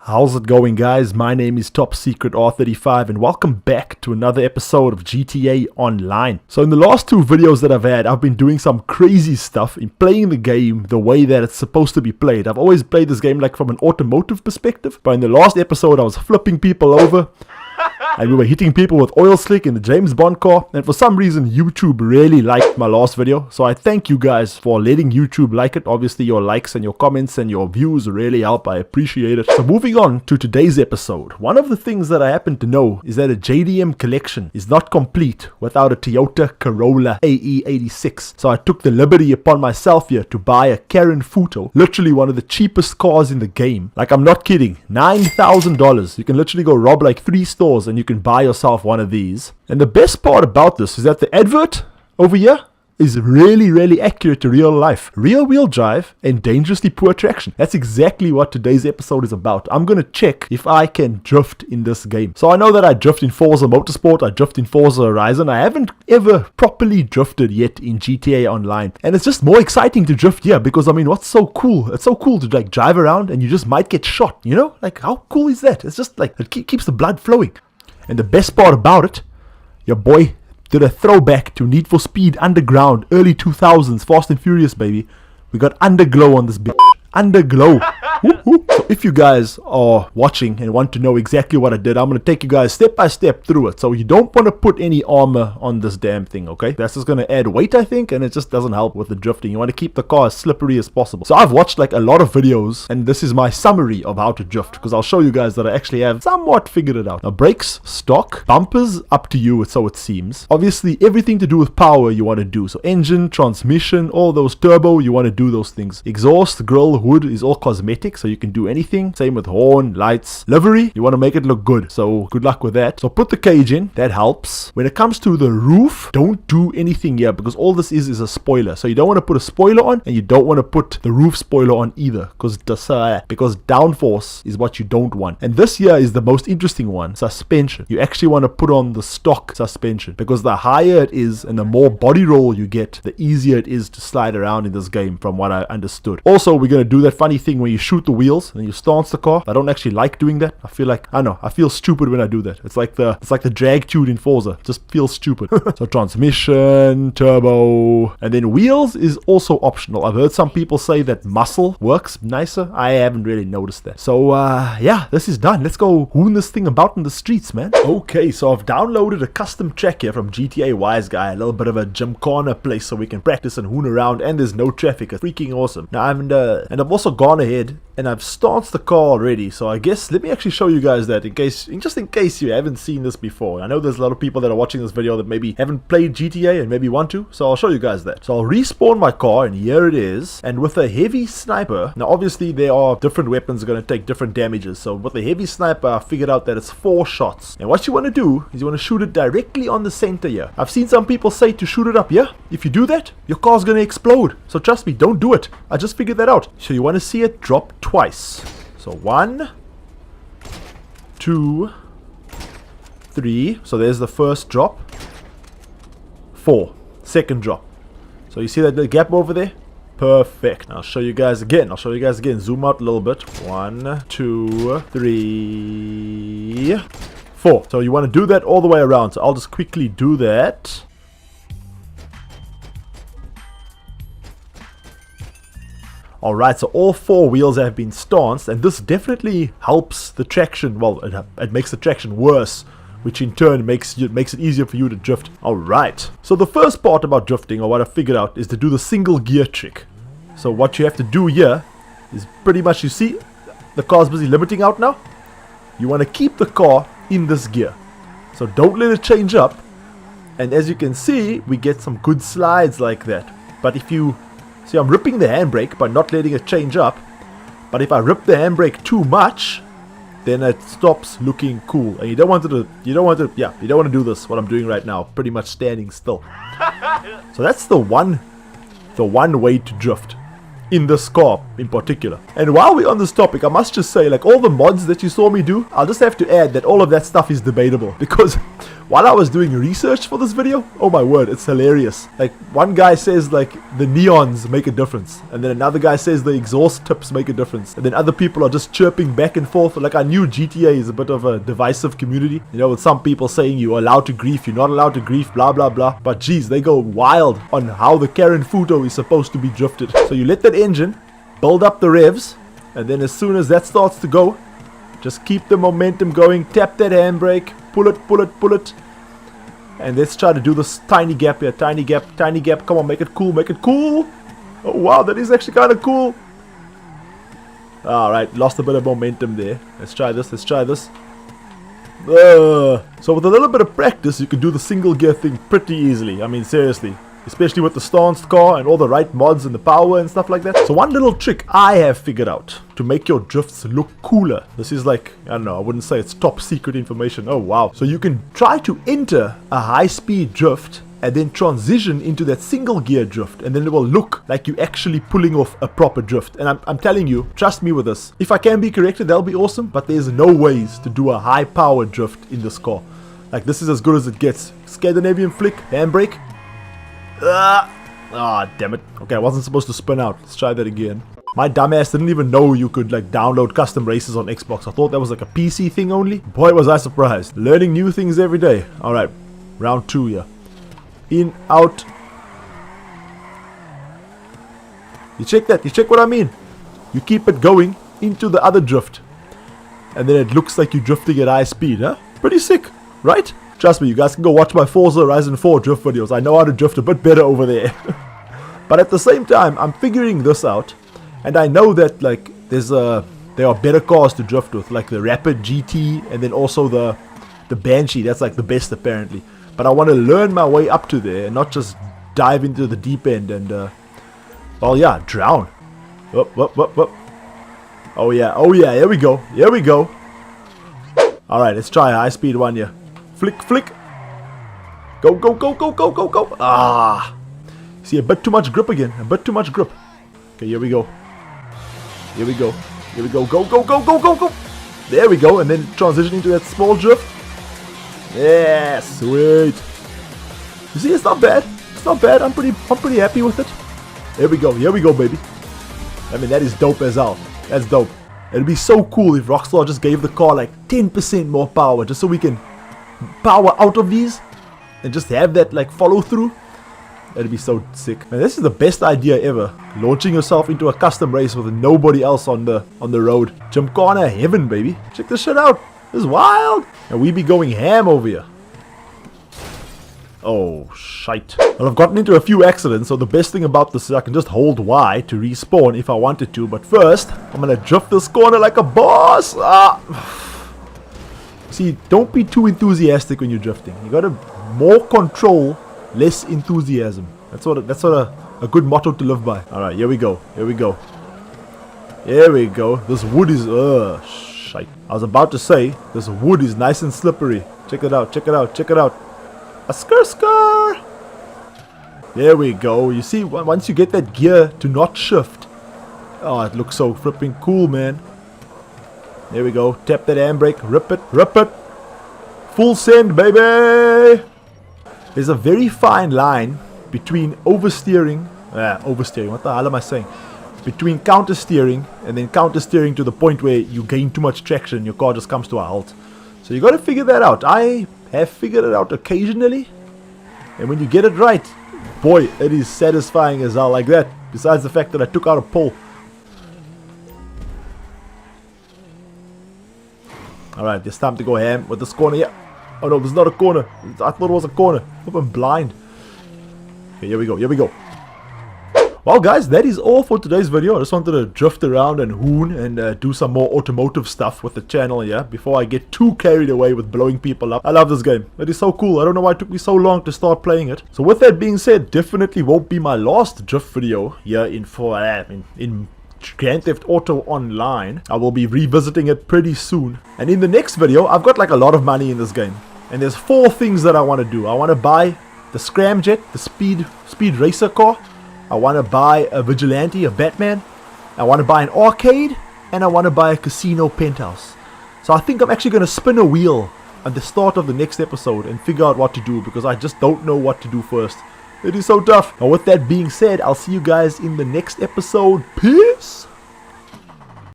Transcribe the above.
How's it going, guys? My name is Top Secret R35 and welcome back to another episode of GTA Online. So in the last two videos that I've had, I've been doing some crazy stuff in playing the game the way that it's supposed to be played. I've always played this game like from an automotive perspective, but in the last episode I was flipping people over and we were hitting people with oil slick in the James Bond car, and for some reason YouTube really liked my last video, so I thank you guys for letting YouTube like it. Obviously your likes and your comments and your views really help, I appreciate it. So moving on to today's episode, one of the things that I happen to know is that a JDM collection is not complete without a Toyota Corolla AE86. So I took the liberty upon myself here to buy a Karin Futo, literally one of the cheapest cars in the game. Like, I'm not kidding, $9,000. You can literally go rob like 3 stores and you can buy yourself one of these. And the best part about this is that the advert over here is really accurate to real life. Rear wheel drive and dangerously poor traction. That's exactly what today's episode is about. I'm gonna check if I can drift in this game. So I know that I drift in Forza Motorsport, I drift in Forza Horizon. I haven't ever properly drifted yet in GTA Online. And it's just more exciting to drift here because, I mean, what's so cool? It's so cool to like drive around and you just might get shot, you know? Like, how cool is that? It's just like, it keeps the blood flowing. And the best part about it, your boy did a throwback to Need for Speed Underground, early 2000s, Fast and Furious, baby. We got Underglow on this bitch. Underglow. So if you guys are watching and want to know exactly what I did, I'm going to take you guys step by step through it. So you don't want to put any armor on this damn thing, okay? That's just going to add weight, I think, and it just doesn't help with the drifting. You want to keep the car as slippery as possible. So I've watched like a lot of videos, and this is my summary of how to drift, because I'll show you guys that I actually have somewhat figured it out. Now, brakes, stock, bumpers, up to you, so it seems. Obviously, everything to do with power you want to do. So engine, transmission, all those turbo, you want to do those things. Exhaust, grille, hood is all cosmetic, so you can do anything. Same with horn, lights, livery, you want to make it look good, so good luck with that. So put the cage in, that helps. When it comes to the roof, don't do anything here because all this is a spoiler. So you don't want to put a spoiler on and you don't want to put the roof spoiler on either, because downforce is what you don't want. And this here is the most interesting one, suspension. You actually want to put on the stock suspension because the higher it is and the more body roll you get, the easier it is to slide around in this game, from what I understood. Also, we're going to do that funny thing where you shoot the wheels and you stance the car. I don't actually like doing that. I feel like, I don't know, I feel stupid when I do that. It's like the drag tune in Forza. It just feels stupid. So transmission, turbo, and then wheels is also optional. I've heard some people say that muscle works nicer. I haven't really noticed that. So yeah, this is done. Let's go hoon this thing about in the streets, man. Okay, so I've downloaded a custom track here from GTA Wise Guy, a little bit of a gymkhana place so we can practice and hoon around, and there's no traffic. It's freaking awesome. Now I've also gone ahead and I've stanced the car already, so I guess let me actually show you guys that just in case you haven't seen this before. I know there's a lot of people that are watching this video that maybe haven't played GTA and maybe want to, so I'll show you guys that. So I'll respawn my car, and here it is. And with a heavy sniper, now obviously there are different weapons that are going to take different damages, so with a heavy sniper I figured out that it's 4 shots. And what you want to do is you want to shoot it directly on the center here. I've seen some people say to shoot it up here. If you do that, your car's going to explode, so trust me, don't do it. I just figured that out. So you want to see it drop twice. So 1, 2, 3. So there's the first drop. 4. Second drop. So you see that little gap over there? Perfect. I'll show you guys again. Zoom out a little bit. 1, 2, 3, 4. So you want to do that all the way around. So I'll just quickly do that. Alright, so all 4 wheels have been stanced, and this definitely helps the traction. Well, it makes the traction worse, which in turn makes it easier for you to drift. Alright, so the first part about drifting, or what I figured out, is to do the single gear trick. So what you have to do here is pretty much, you see, the car's busy limiting out now. You want to keep the car in this gear. So don't let it change up. And as you can see, we get some good slides like that. But if you... See, I'm ripping the handbrake by not letting it change up, but if I rip the handbrake too much, then it stops looking cool. And you don't want to do this, what I'm doing right now, pretty much standing still. So that's the one way to drift in this car in particular. And while we're on this topic, I must just say, like, all the mods that you saw me do, I'll just have to add that all of that stuff is debatable, because while I was doing research for this video, oh my word, it's hilarious. Like, one guy says like the neons make a difference, and then another guy says the exhaust tips make a difference, and then other people are just chirping back and forth. Like, I knew GTA is a bit of a divisive community, you know, with some people saying you're allowed to grief, you're not allowed to grief, blah blah blah, but geez, they go wild on how the Karin Futo is supposed to be drifted. So you let that engine build up the revs, and then as soon as that starts to go, just keep the momentum going, tap that handbrake, pull it, pull it, pull it. And let's try to do this tiny gap here, tiny gap, tiny gap. Come on, make it cool, make it cool. Oh wow, that is actually kind of cool. Alright, lost a bit of momentum there. Let's try this, let's try this. So with a little bit of practice, you can do the single gear thing pretty easily. I mean, seriously. Especially with the stanced car and all the right mods and the power and stuff like that. So one little trick I have figured out to make your drifts look cooler. This is like, I don't know, I wouldn't say it's top secret information. Oh wow. So you can try to enter a high speed drift and then transition into that single gear drift, and then it will look like you're actually pulling off a proper drift. And I'm telling you, trust me with this, if I can be corrected, that'll be awesome, but there's no ways to do a high power drift in this car. Like, this is as good as it gets. Scandinavian flick, handbrake. Damn it. Okay, I wasn't supposed to spin out. Let's try that again. My dumbass didn't even know you could like download custom races on Xbox. I thought that was like a PC thing only. Boy, was I surprised. Learning new things every day. Alright, round 2 here. In, out. You check that, you check what I mean. You keep it going into the other drift, and then it looks like you're drifting at high speed, huh? Pretty sick, right? Trust me, you guys can go watch my Forza Horizon 4 drift videos. I know how to drift a bit better over there. But at the same time, I'm figuring this out, and I know that like there are better cars to drift with, like the Rapid GT, and then also the Banshee. That's like the best apparently. But I want to learn my way up to there and not just dive into the deep end and, well, yeah, drown. Up, up, up, up. Oh yeah, here we go, here we go. Alright, let's try a high speed one here. Flick, flick. Go, go, go, go, go, go, go. Ah. See, a bit too much grip again, a bit too much grip. Okay, here we go. Here we go, here we go, go, go, go, go, go, go. There we go, and then transition into that small drift. Yeah, sweet. You see, it's not bad. It's not bad. I'm pretty happy with it. Here we go, baby. I mean, that is dope as hell. That's dope. It'd be so cool if Rockstar just gave the car like 10% more power, just so we can power out of these and just have that like follow through. That'd be so sick. Man, this is the best idea ever. Launching yourself into a custom race with nobody else on the road. Gymkhana heaven, baby. Check this shit out. This is wild. And we be going ham over here. Oh, shite. Well, I've gotten into a few accidents, so the best thing about this is I can just hold Y to respawn if I wanted to. But first, I'm gonna drift this corner like a boss. See, don't be too enthusiastic when you're drifting. You gotta more control, less enthusiasm. That's what a good motto to live by. Alright, here we go. Here we go. Here we go. This wood is shite. I was about to say this wood is nice and slippery. Check it out, check it out, check it out. A skr. There we go. You see, once you get that gear to not shift, oh, it looks so flipping cool, man. There we go. Tap that handbrake. Rip it. Rip it. Full send, baby. There's a very fine line between oversteering. Oversteering. What the hell am I saying? Between counter steering and then counter steering to the point where you gain too much traction, your car just comes to a halt. So you got to figure that out. I have figured it out occasionally, and when you get it right, boy, it is satisfying as hell like that. Besides the fact that I took out a pole. Alright, it's time to go ham with this corner. Yeah. Oh no, this is not a corner. I thought it was a corner. I'm blind. Okay, here we go. Here we go. Well guys, that is all for today's video. I just wanted to drift around and hoon and do some more automotive stuff with the channel here before I get too carried away with blowing people up. I love this game. It is so cool. I don't know why it took me so long to start playing it. So with that being said, definitely won't be my last drift video here in Grand Theft Auto Online. I will be revisiting it pretty soon. And in the next video, I've got like a lot of money in this game. And there's 4 things that I want to do. I want to buy the Scramjet, the speed racer car. I want to buy a Vigilante, a Batman. I want to buy an arcade. And I want to buy a casino penthouse. So I think I'm actually going to spin a wheel at the start of the next episode and figure out what to do, because I just don't know what to do first. It is so tough. Now with that being said, I'll see you guys in the next episode. Peace!